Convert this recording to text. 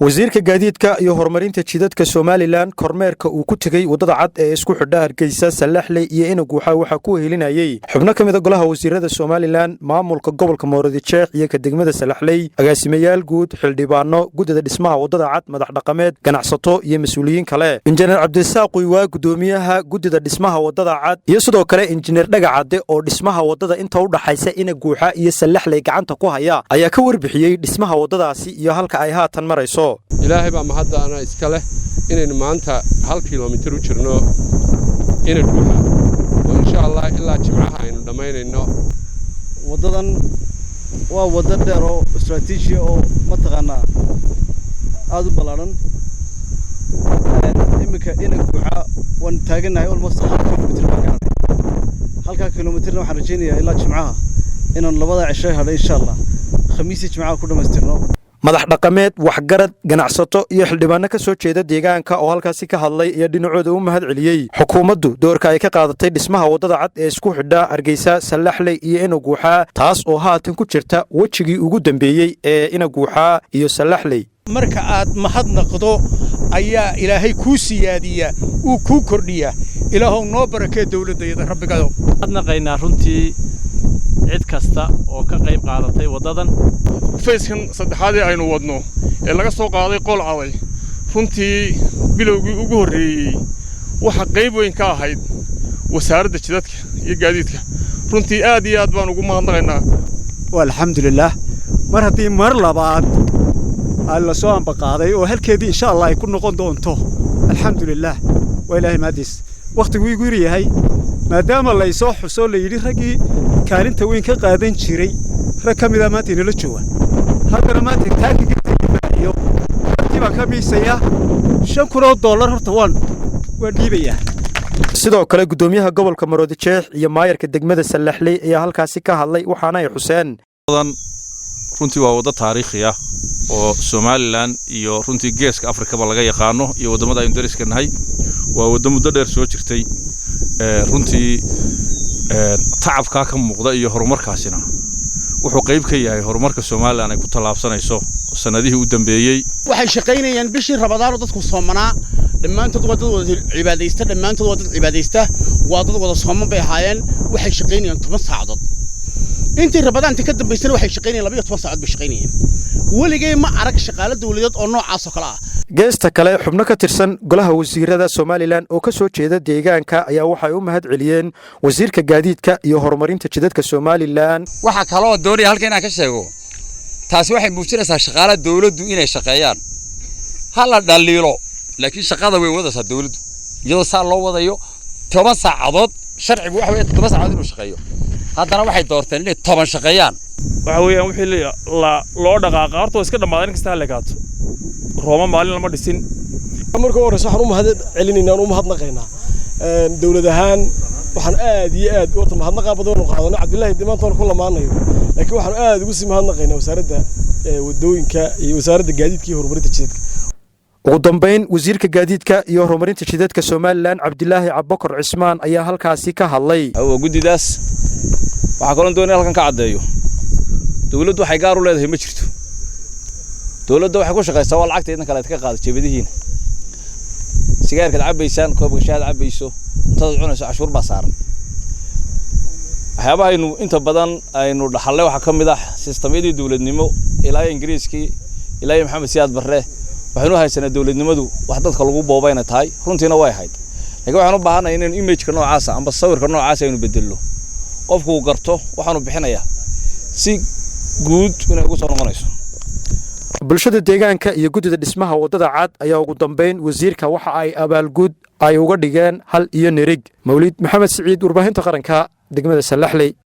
wasiirka gaadiidka iyo horumarinta jidadka Somaliland kormeerka uu ku tagay wadada cad ee isku xidha Hargeysa Salaxley iyo Inaguuxa waxa ku helinayay xubno kamid ah golaha wasiirada Somaliland maamulka gobolka Maroodijeex iyo ka degmada Salaxley agaasimayaal guud xildhibaano gudida dhismaha wadada cad madax dhaqameed ganacsato iyo mas'uuliyiin kale injineer Cabdisaaq waa gudoomiyaha gudida dhismaha wadada cad iyo sidoo kale injineer Dhagacade oo dhismaha wadada inta u dhaxaysa Inaguuxa iyo Salaxley gacanta ku haya ayaa ka warbixiyay dhismaha wadadaasi iyo halka ay haatan marayso ilaahay baa mahadana iska leh inaynu maanta 1 kiiloomitir u jirno Inaguuxa oo insha Allah ilaa jimcaha aynu dhameynayno wadadan waa wada dheer oo istiraatiiji oo mataqaana aad u balaaran imika Inaguuxa waan taaganahay almost 1 kiiloomitir halka kiiloomitirna waxaan rajaynayaa ilaa jimcaha inaan labada cishay hadhay insha Allah khamiis jimcaha ku dhameystirno madax dhaqameed waxgarad ganacsato iyo xildhibaano ka soo jeeda deegaanka oo halkaasi ka hadlay iyo dhinacooda u mahad celiyay xukuumaddu doorka ay ka qaadatay dhismaha wadada cad ee isku xidha Hargeysa Salaxley iyo Inaguuxa taas oo haatan ku jirta wajigii ugu dambeeyay ee Inaguuxa iyo Salaxley marka aad mahadnaqdo ayaa ilaahay ku siyaadiya uu ku kordhiya ilaahow noo barakee dawladda rabbigaado adnaqayna runtii cid kasta oo ka qayb qaadatay wadadan feeskan saddexaad ee aynu wadno ee laga soo qaaday qol caday runtii bilowgii ugu horeeyay waxa qayb weyn ka ahayd wasaaradda jidadka iyo gaadiidka runtii aad iyo aad baan ugu mahadnaqaynaa alxamdulillah mar haddii mar labaad alla soo ambaqaaday oo halkeedii insha Allah ay ku noqon doonto alxamdulillah waa ilaahay maadis waqtigu igu yahay maadaama la soo xuso la yiri ragii kaalinta weyn ka qaadan jiray rag kamid ah maanta inala jooga halkana maanta taagiga iyo tiba ka miisaya $500 horta waan dhiibaya sidoo kale gudoomiyaha gobolka Maroodijeex iyo maayarka degmada Salaxley ayaa halkaasi ka hadlay waxaana ay xuseen runtii waa wada taariikhi ah oo Somaliland iyo runtii geeska Afrika ba laga yaqaano iyo wadamada aynu dariska nahay waa wada muddo dheer soo jirtay runtii tacabka ka muuqda iyo horumarkaasina wuxuu qayb ka yahay horumarka Soomaaliland ay ku talaabsanayso sanadihii u dambeeyay waxay shaqaynayaan bishii Ramadaan dadku soomanaa dhamaantood wada cibaadaysta waa dad wada sooman bay ahaayeen waxay shaqaynayaan 10 saacadood intii Ramadaantii ka dambeysana waxay shaqaynayaan 12 saacadood bay shaqaynayaan waligay ma arag shaqaale dawladeed oo noocaas oo kale ah geesta kale xubno ka tirsan golaha wasiirada Somaliland oo ka soo jeeda deegaanka ayaa waxay u mahad celiyeen wasiirka gaadiidka iyo horumarinta jidadka Somaliland waxa kale oo doonay halka inaan ka sheego taasi waxay muujinaysaa shaqaale dawladdu inay shaqeeyaan hal dhaliilo laakiin shaqada way wadaysaa dawladdu iyadoo saa loo wadayo 10 saacadood sharcigu waxa weeye 10 saacadood inuu shaqeeyo haddana waxay doorteen inay 10 shaqeeyaan waxa weeyaan wixii loo dhaqaaqo horta iska dhamaadeen kasta la gaato Roma maalin lama dhisin marka hore waxaan u mahad celinaynaa oo mahadnaqaynaa dawladahan waxaan aad iyo aad u mahadnaqa badan u qaadano Cabdullaahi Dimaantoon ku lamaanayo laakiin waxaan aad ugu sii mahadnaqaynaa wasaaradda wadooyinka iyo wasaaradda gaadiidka iyo horumarinta jidadka ugu dambeyn wasiirka gaadiidka iyo horumarinta jidadka Somaliland Cabdilaahi Cabakar Cismaan ayaa halkaasi ka hadlay gudidaas waxa kale oo doonay halkan ka cadeeyo dawladdu waxay gaar u leedahay ma jirto dawladdu waxay ku shaqeysaa waa lacagta idin kale ka qaado jeebadihiin sigaarka cabaysaan koobka shaad cabayso intaad cunayso cashuur baa saaran waxyaabaha inta badan aynu dhaxalay waxa kamid ah sistamyadii dawladnimo ilaa Ingiriiskii ilaa Maxamed Siyaad Barre waxaanu haysanaa dawladnimadu wax dadka lagu boobayna tahay runtiina way ahayd laakiin waxaan u baahanahay in image-ka noocaas ah amba sawirka noocaas aynu bedelo qofku uu garto waxaanu bixinayaa si guud inay ugu soo noqonayso bulshada deegaanka iyo gudida dhismaha wadada cad ayaa ugu dambeyn wasiirka waxa ay abaalgud ay uga dhigeen hal iyo nirig Mawlid Maxamed Saciid warbaahinta qaranka degmada Salaxley